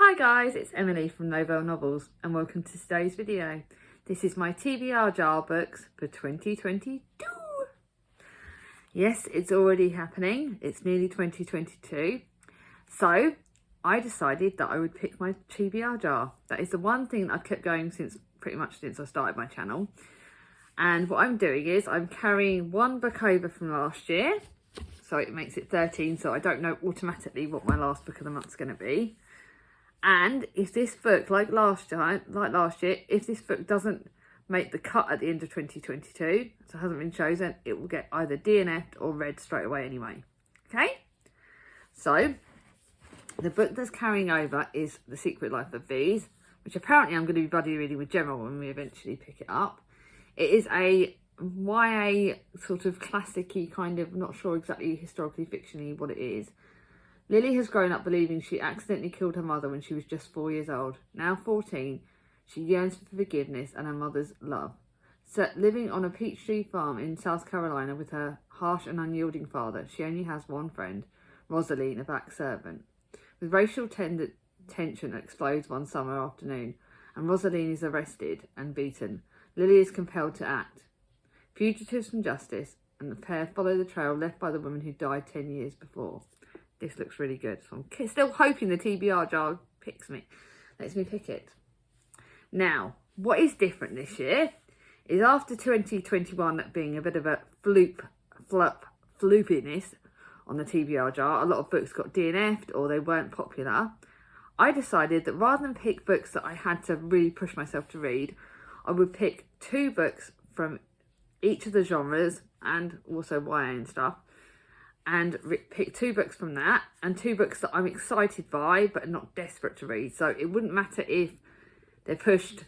Hi guys, it's Emily from Novelle Novels and welcome to today's video. This is my TBR Jar Books for 2022. Yes, it's already happening. It's nearly 2022. So I decided that I would pick my TBR jar. That is the one thing that I've kept going pretty much since I started my channel. And what I'm doing is I'm carrying one book over from last year. So it makes it 13, so I don't know automatically what my last book of the month is going to be. And if this book, like last year, if this book doesn't make the cut at the end of 2022, so hasn't been chosen, it will get either DNF'd or read straight away anyway. Okay? So, the book that's carrying over is The Secret Life of Bees, which apparently I'm going to be buddy reading with Gemma when we eventually pick it up. It is a YA sort of classic-y kind of, not sure exactly historically fiction-y what it is. Lily has grown up believing she accidentally killed her mother when she was just 4 years old. Now 14, she yearns for forgiveness and her mother's love. So, living on a peach tree farm in South Carolina with her harsh and unyielding father, she only has one friend, Rosaline, a black servant. With racial tension explodes one summer afternoon, and Rosaline is arrested and beaten. Lily is compelled to act. Fugitives from justice, and the pair follow the trail left by the woman who died 10 years before. This looks really good, so I'm still hoping the TBR jar lets me pick it. Now, what is different this year is after 2021 being a bit of a floopiness on the TBR jar, a lot of books got DNF'd or they weren't popular. I decided that rather than pick books that I had to really push myself to read, I would pick 2 books from each of the genres and also YA and stuff, and pick 2 books from that and 2 books that I'm excited by but not desperate to read. So it wouldn't matter if they're pushed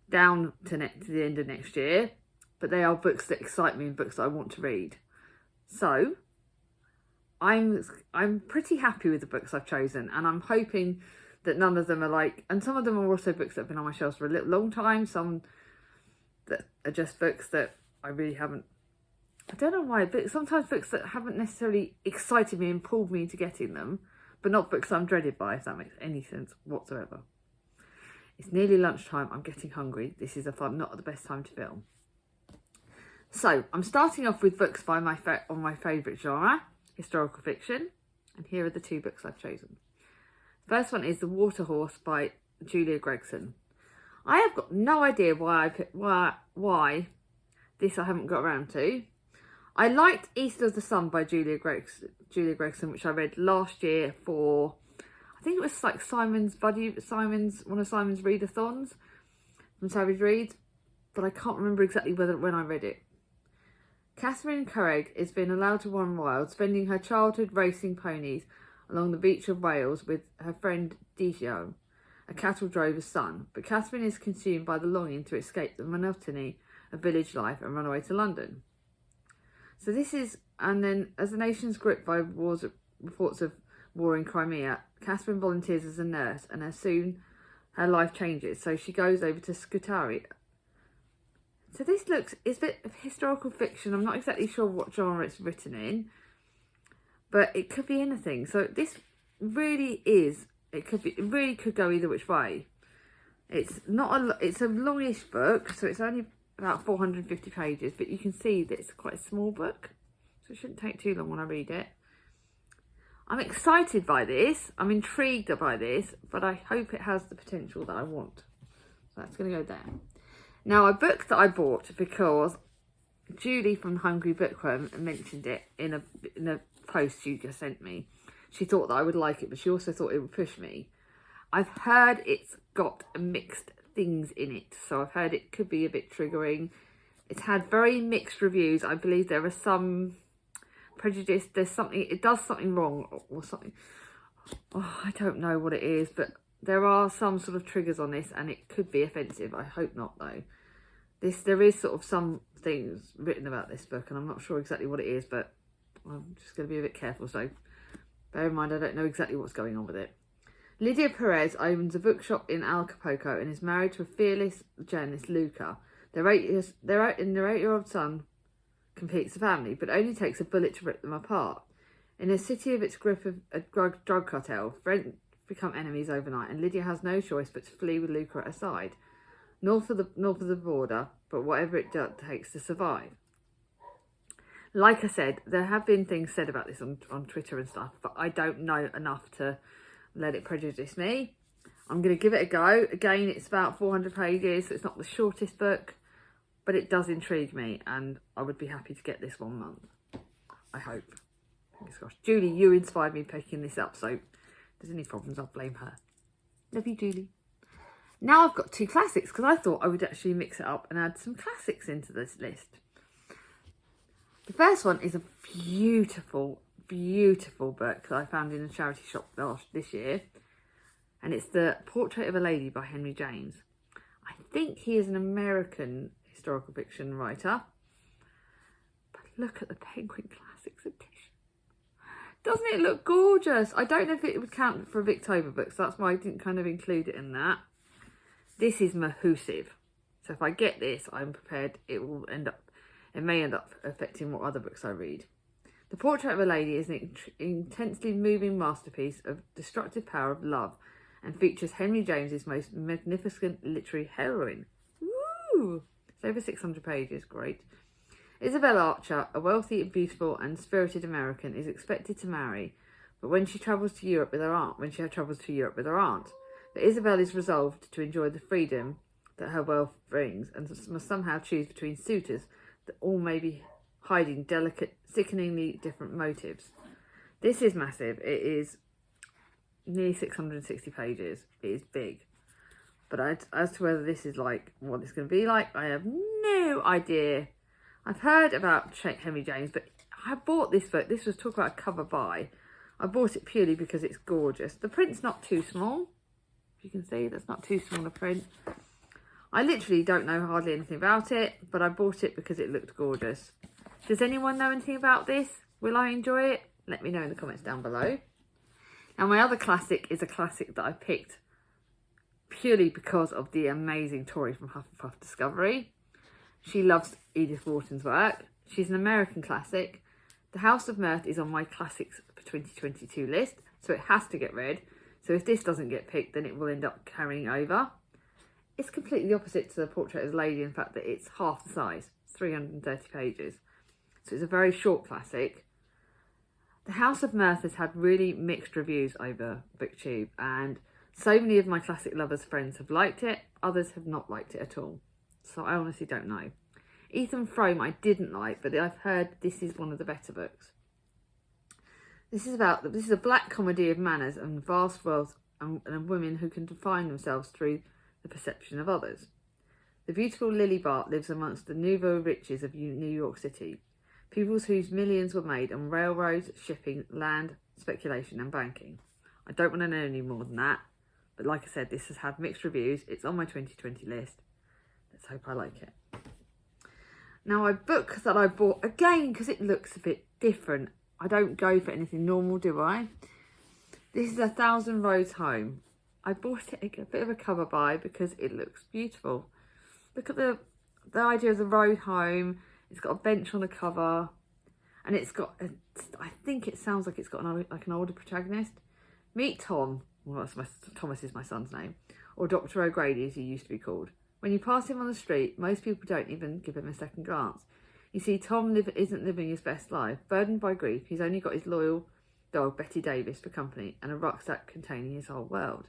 down to the end of next year, but they are books that excite me and books that I want to read. So I'm pretty happy with the books I've chosen, and I'm hoping that none of them are like, and some of them are also books that have been on my shelves for a long time, some that are just books that I really haven't, I don't know why, but sometimes books that haven't necessarily excited me and pulled me into getting them, but not books I'm dreaded by, if that makes any sense whatsoever. It's nearly lunchtime, I'm getting hungry. This is not the best time to film. So, I'm starting off with books by my favourite genre, historical fiction, and here are the 2 books I've chosen. The first one is The Water Horse by Julia Gregson. I have got no idea why this I haven't got around to. I liked East of the Sun by Julia Gregson, which I read last year for, I think it was like one of Simon's readathons from Savage Reads, but I can't remember exactly when I read it. Catherine Curragh is being allowed to run wild, spending her childhood racing ponies along the beach of Wales with her friend Dijon, a cattle drover's son, but Catherine is consumed by the longing to escape the monotony of village life and run away to London. So this is, and then as the nation's gripped by reports of war in Crimea, Catherine volunteers as a nurse, and soon her life changes. So she goes over to Scutari. So this it's a bit of historical fiction. I'm not exactly sure what genre it's written in, but it could be anything. So this really is, it really could go either which way. It's a longish book, so it's only about 450 pages, but you can see that it's quite a small book, so it shouldn't take too long when I read it. I'm excited by this, I'm intrigued by this, but I hope it has the potential that I want. So that's going to go there. Now, a book that I bought because Julie from Hungry Bookworm mentioned it in a post she just sent me. She thought that I would like it, but she also thought it would push me. I've heard it's got mixed things in it, so I've heard it could be a bit triggering. It's had very mixed reviews. I believe there are some prejudice, it does something wrong or something. Oh, I don't know what it is, but there are some sort of triggers on this and it could be offensive. I hope not though. There is sort of some things written about this book and I'm not sure exactly what it is, but I'm just going to be a bit careful, so bear in mind I don't know exactly what's going on with it. Lydia Perez owns a bookshop in Acapulco and is married to a fearless journalist, Luca. Their 8-year-old son completes the family, but only takes a bullet to rip them apart. In a city of its grip of a drug cartel, become enemies overnight, and Lydia has no choice but to flee with Luca at her side, north of the border, but whatever it takes to survive. Like I said, there have been things said about this on Twitter and stuff, but I don't know enough to let it prejudice me. I'm going to give it a go. Again, it's about 400 pages, so it's not the shortest book, but it does intrigue me, and I would be happy to get this 1 month. I hope. Fingers crossed. Julie, you inspired me picking this up, so if there's any problems, I'll blame her. Love you, Julie. Now I've got 2 classics, because I thought I would actually mix it up and add some classics into this list. The first one is a beautiful, beautiful book that I found in a charity shop this year. And it's The Portrait of a Lady by Henry James. I think he is an American historical fiction writer. But look at the Penguin Classics edition. Doesn't it look gorgeous? I don't know if it would count for a Victober book, so that's why I didn't kind of include it in that. This is massive. So if I get this, I'm prepared it may end up affecting what other books I read. The Portrait of a Lady is an intensely moving masterpiece of destructive power of love and features Henry James's most magnificent literary heroine. Woo! It's over 600 pages, great. Isabel Archer, a wealthy, beautiful and spirited American, is expected to marry, but when she travels to Europe with her aunt, but Isabel is resolved to enjoy the freedom that her wealth brings and must somehow choose between suitors that all may be hiding delicate, sickeningly different motives. This is massive. It is nearly 660 pages. It is big. But as to whether this is like what it's going to be like, I have no idea. I've heard about Henry James, but I bought this book. This was talk about a cover buy. I bought it purely because it's gorgeous. The print's not too small. If you can see, that's not too small a print. I literally don't know hardly anything about it, but I bought it because it looked gorgeous. Does anyone know anything about this? Will I enjoy it? Let me know in the comments down below. Now, my other classic is a classic that I picked purely because of the amazing Tori from Hufflepuff Discovery. She loves Edith Wharton's work. She's an American classic. The House of Mirth is on my classics for 2022 list, so it has to get read. So if this doesn't get picked, then it will end up carrying over. It's completely opposite to The Portrait of a Lady, in fact, that it's half the size, 330 pages. So it's a very short classic. The House of Mirth has had really mixed reviews over BookTube, and so many of my classic lovers' friends have liked it, others have not liked it at all. So I honestly don't know. Ethan Frome I didn't like, but I've heard this is one of the better books. This is a black comedy of manners and vast wealth and women who can define themselves through the perception of others. The beautiful Lily Bart lives amongst the nouveau riches of New York City, peoples whose millions were made on railroads, shipping, land, speculation and banking. I don't want to know any more than that, but like I said, this has had mixed reviews. It's on my 2020 list. Let's hope I like it. Now, a book that I bought, again, because it looks a bit different. I don't go for anything normal, do I? This is A Thousand Roads Home. I bought it a bit of a cover buy because it looks beautiful. Look at the idea of the road home. It's got a bench on the cover, and it's got I think it sounds like it's got an older protagonist. Meet Tom. Well, Thomas is my son's name, or Dr. O'Grady as he used to be called. When you pass him on the street, most people don't even give him a second glance. You see, Tom isn't living his best life. Burdened by grief, he's only got his loyal dog, Betty Davis, for company, and a rucksack containing his whole world.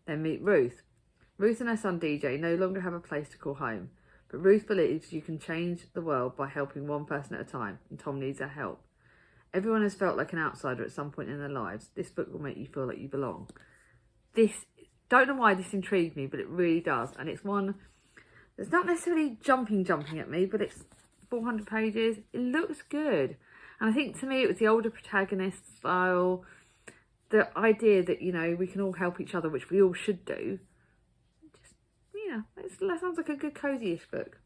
Then meet Ruth. Ruth and her son DJ no longer have a place to call home, but Ruth believes you can change the world by helping one person at a time, and Tom needs her help. Everyone has felt like an outsider at some point in their lives. This book will make you feel like you belong. Don't know why this intrigued me, but it really does. And it's one that's not necessarily jumping at me, but it's 400 pages. It looks good. And I think to me it was the older protagonist style, the idea that, you know, we can all help each other, which we all should do. Just, yeah, that sounds like a good cosy-ish book.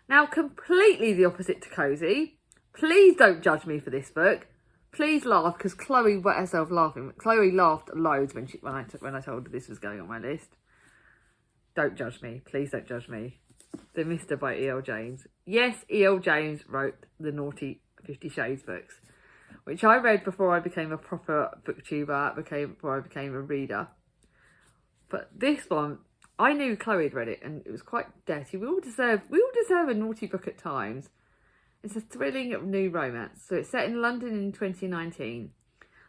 Now, completely the opposite to cosy. Please don't judge me for this book. Please laugh, because Chloe wet herself laughing. Chloe laughed loads when I told her this was going on my list. Don't judge me. Please don't judge me. The Mister by E.L. James. Yes, E.L. James wrote the naughty 50 Shades books. which I read before I became a proper booktuber, before I became a reader. But this one, I knew Chloe had read it and it was quite dirty. We all deserve a naughty book at times. It's a thrilling new romance. So it's set in London in 2019.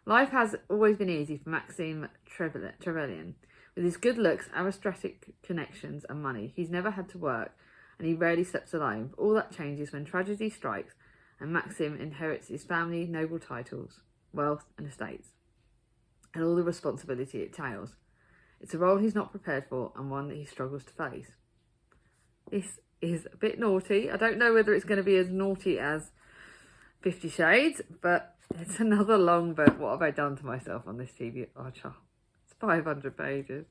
Life has always been easy for Maxime Trevelyan. With his good looks, aristocratic connections and money, he's never had to work and he rarely sleeps alone. But all that changes when tragedy strikes and Maxime inherits his family, noble titles, wealth and estates, and all the responsibility it entails. It's a role he's not prepared for and one that he struggles to face. This is a bit naughty. I don't know whether it's going to be as naughty as 50 Shades, but it's another long book. What have I done to myself on this TBR Jar? It's 500 pages.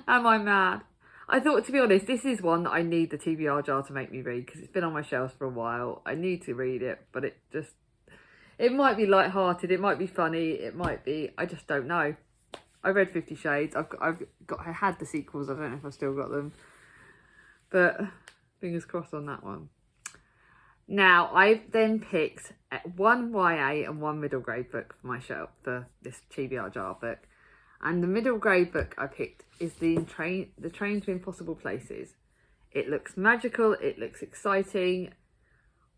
Am I mad? I thought, to be honest, this is one that I need the TBR Jar to make me read because it's been on my shelves for a while. I need to read it, but it might be light-hearted, it might be funny, it might be, I just don't know. I read 50 Shades. I had the sequels. I don't know if I've still got them, but fingers crossed on that one. Now I've then picked one YA and one middle grade book for my shelf for this TBR Jar book, and the middle grade book I picked is the Train to Impossible Places. It looks magical. It looks exciting.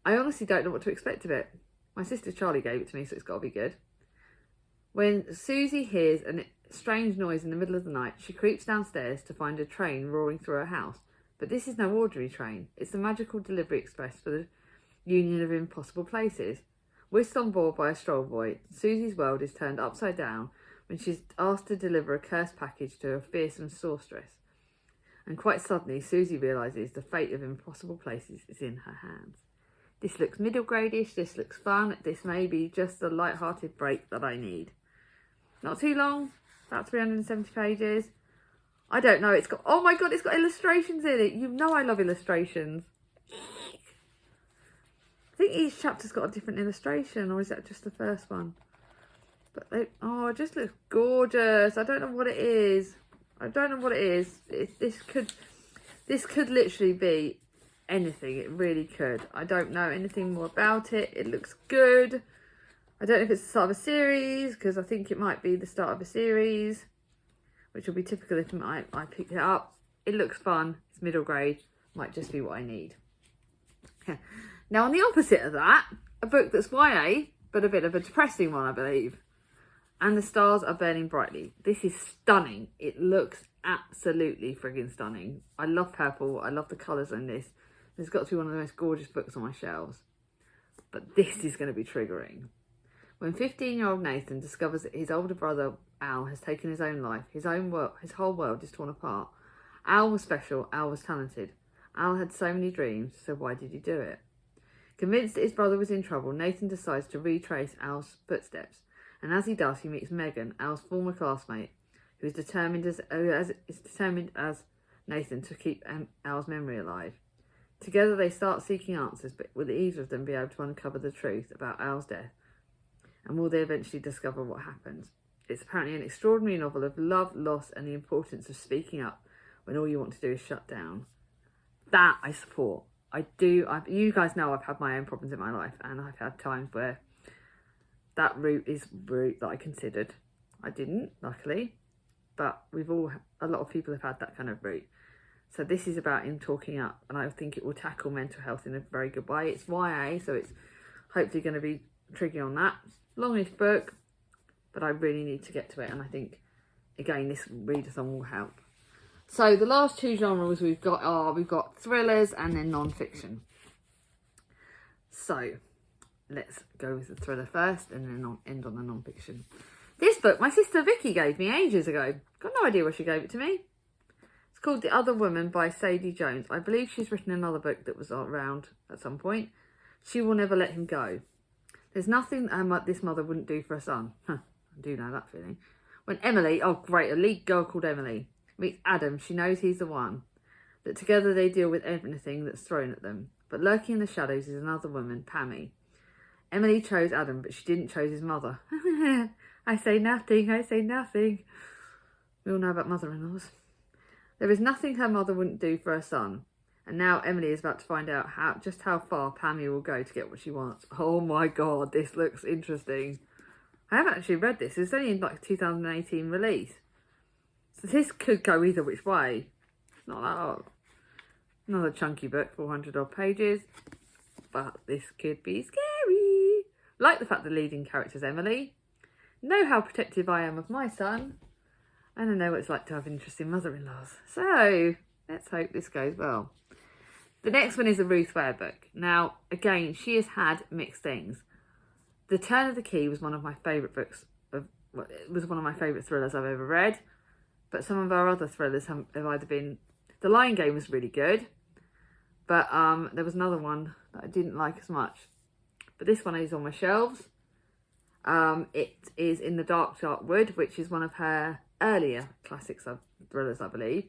I honestly don't know what to expect of it. My sister Charlie gave it to me, so it's got to be good. When Susie hears a strange noise in the middle of the night, she creeps downstairs to find a train roaring through her house. But this is no ordinary train. It's the magical delivery express for the Union of Impossible Places. Whisked on board by a stroll boy, Susie's world is turned upside down when she's asked to deliver a cursed package to a fearsome sorceress. And quite suddenly, Susie realises the fate of Impossible Places is in her hands. This looks middle grade-ish, this looks fun, this may be just the light-hearted break that I need. Not too long, about 370 pages. I don't know, it's got, oh my god, it's got illustrations in it. You know I love illustrations. I think each chapter's got a different illustration, or is that just the first one? But oh, it just looks gorgeous. I don't know what it is. This could literally be anything. It really could. I don't know anything more about it. It looks good. I don't know if it's the start of a series, because I think it might be the start of a series, which will be typical if I pick it up. It looks fun. It's middle grade. Might just be what I need. Now, on the opposite of that, a book that's YA, but a bit of a depressing one, I believe. And the Stars Are Burning Brightly. This is stunning. It looks absolutely friggin' stunning. I love purple. I love the colours in this. It's got to be one of the most gorgeous books on my shelves. But this is going to be triggering. When 15-year-old Nathan discovers that his older brother Al has taken his own life, his whole world is torn apart. Al was special. Al was talented. Al had so many dreams, so why did he do it? Convinced that his brother was in trouble, Nathan decides to retrace Al's footsteps. And as he does, he meets Megan, Al's former classmate, who is determined as Nathan to keep Al's memory alive. Together they start seeking answers, but will either of them be able to uncover the truth about Al's death? And will they eventually discover what happened? It's apparently an extraordinary novel of love, loss, and the importance of speaking up when all you want to do is shut down. That I support. I do. You guys know I've had my own problems in my life, and I've had times where that route is route that I considered. I didn't, luckily, but a lot of people have had that kind of route. So this is about him talking up, and I think it will tackle mental health in a very good way. It's YA, so it's hopefully going to be triggering on that. Longish book, but I really need to get to it, and I think, again, this readathon will help. So the last two genres we've got thrillers and then non-fiction. So let's go with the thriller first and then end on the non-fiction. This book my sister Vicky gave me ages ago. Got no idea why she gave it to me. It's called The Other Woman by Sadie Jones. I believe she's written another book that was around at some point. She Will Never Let Him Go. There's nothing this mother wouldn't do for her son. I do know that feeling. When Emily, oh great, a lead girl called Emily, meets Adam, she knows he's the one. That together they deal with everything that's thrown at them. But lurking in the shadows is another woman, Pammy. Emily chose Adam, but she didn't choose his mother. I say nothing. We all know about mother-in-laws. There is nothing her mother wouldn't do for her son. And now Emily is about to find out just how far Pammy will go to get what she wants. Oh my god, this looks interesting. I haven't actually read this. It's only in like 2018 release. So this could go either which way. Not that odd. Another chunky book, 400 odd pages. But this could be scary. Like the fact the leading character is Emily. Know how protective I am of my son. And I know what it's like to have interesting mother-in-laws. So, let's hope this goes well. The next one is a Ruth Ware book. Now, again, she has had mixed things. The Turn of the Key was one of my favourite books. It was one of my favourite thrillers I've ever read. But some of our other thrillers have either been... The Lion Game was really good. But there was another one that I didn't like as much. But this one is on my shelves. It is In the Dark Wood, which is one of her earlier classics of thrillers, I believe.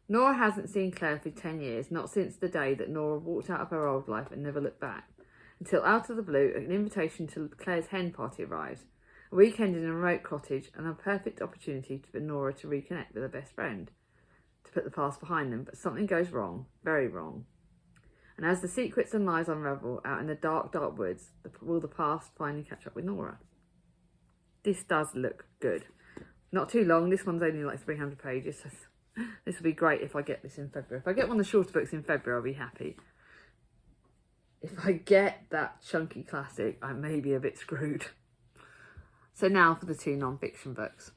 Nora hasn't seen Claire for 10 years, not since the day that Nora walked out of her old life and never looked back. Until out of the blue, an invitation to Claire's hen party arrives. A weekend in a remote cottage and a perfect opportunity for Nora to reconnect with her best friend. To put the past behind them, but something goes wrong, very wrong. And as the secrets and lies unravel out in the dark, dark woods, will the past finally catch up with Nora? This does look good. Not too long, this one's only like 300 pages, so this will be great if I get this in February. If I get one of the shorter books in February, I'll be happy. If I get that chunky classic, I may be a bit screwed. So now for the two non-fiction books.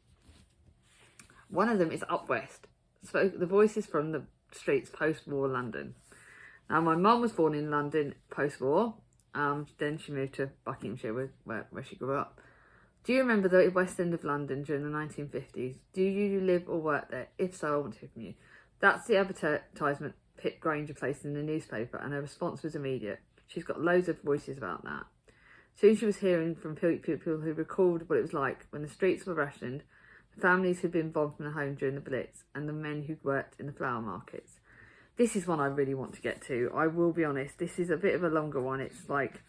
One of them is Up West. The voices from the streets post-war London. Now, my mum was born in London post-war. Then she moved to Buckinghamshire, where she grew up. Do you remember the West End of London during the 1950s? Do you live or work there? If so, I want to hear from you. That's the advertisement Pip Granger placed in the newspaper, and her response was immediate. She's got loads of voices about that. Soon she was hearing from people who recalled what it was like when the streets were rationed, the families who'd been bombed from the home during the Blitz, and the men who'd worked in the flower markets. This is one I really want to get to. I will be honest, this is a bit of a longer one. It's like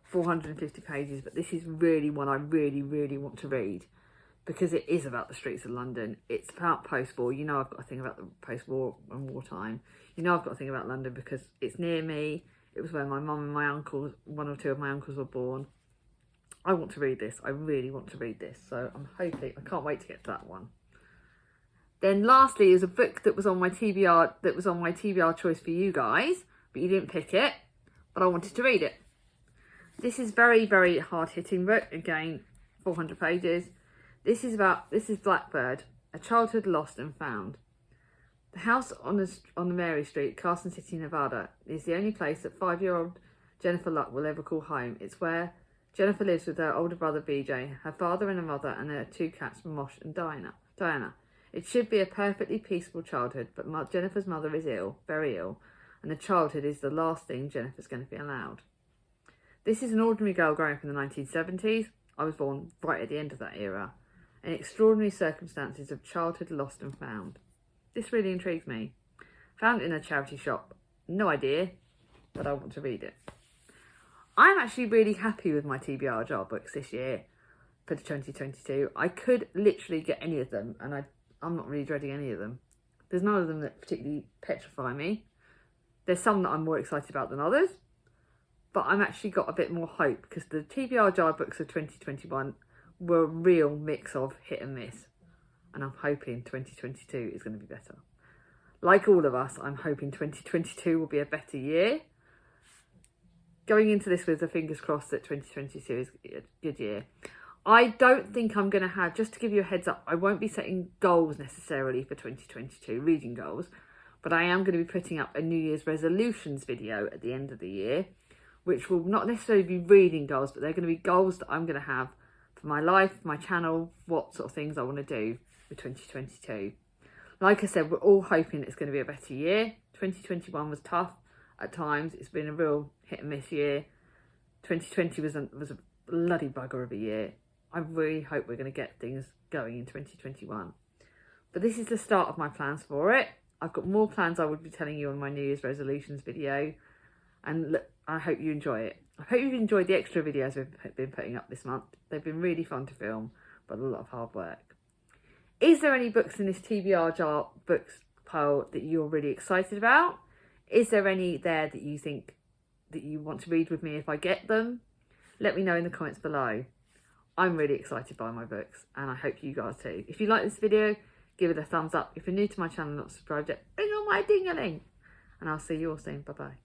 450 pages, but this is really one I really, really want to read because it is about the streets of London. It's about post-war. You know I've got a thing about the post-war and wartime. You know I've got a thing about London because it's near me. It was where my mum and my uncles, one or two of my uncles were born. I want to read this. I really want to read this. So I'm hoping, I can't wait to get to that one. Then lastly is a book that was on my TBR choice for you guys, but you didn't pick it, but I wanted to read it. This is very, very hard-hitting book. Again, 400 pages. This is Blackbird, a childhood lost and found. The house on the Mary Street, Carson City, Nevada, is the only place that 5-year-old Jennifer Luck will ever call home. It's where Jennifer lives with her older brother BJ, her father and her mother, and their two cats, Mosh and Diana. It should be a perfectly peaceful childhood, but Jennifer's mother is ill, very ill, and the childhood is the last thing Jennifer's going to be allowed. This is an ordinary girl growing up in the 1970s. I was born right at the end of that era. And extraordinary circumstances of childhood lost and found. This really intrigues me. Found it in a charity shop. No idea, but I want to read it. I'm actually really happy with my TBR Jar books this year for 2022. I could literally get any of them, and I'm not really dreading any of them. There's none of them that particularly petrify me. There's some that I'm more excited about than others, but I'm actually got a bit more hope because the TBR Jar books of 2021 were a real mix of hit and miss, and I'm hoping 2022 is going to be better. Like all of us, I'm hoping 2022 will be a better year. Going into this with the fingers crossed that 2022 is a good year. I don't think I'm going to have, just to give you a heads up, I won't be setting goals necessarily for 2022, reading goals, but I am going to be putting up a New Year's resolutions video at the end of the year, which will not necessarily be reading goals, but they're going to be goals that I'm going to have for my life, my channel, what sort of things I want to do for 2022. Like I said, we're all hoping it's going to be a better year. 2021 was tough at times. It's been a real hit and miss year. 2020 was a bloody bugger of a year. I really hope we're going to get things going in 2021. But this is the start of my plans for it. I've got more plans I will be telling you on my New Year's resolutions video. And look, I hope you enjoy it. I hope you've enjoyed the extra videos we've been putting up this month. They've been really fun to film, but a lot of hard work. Is there any books in this TBR Jar books pile that you're really excited about? Is there any there that you think that you want to read with me if I get them? Let me know in the comments below. I'm really excited by my books, and I hope you guys too. If you like this video, give it a thumbs up. If you're new to my channel and not subscribed yet, ding on my ding-a-ling. And I'll see you all soon. Bye bye.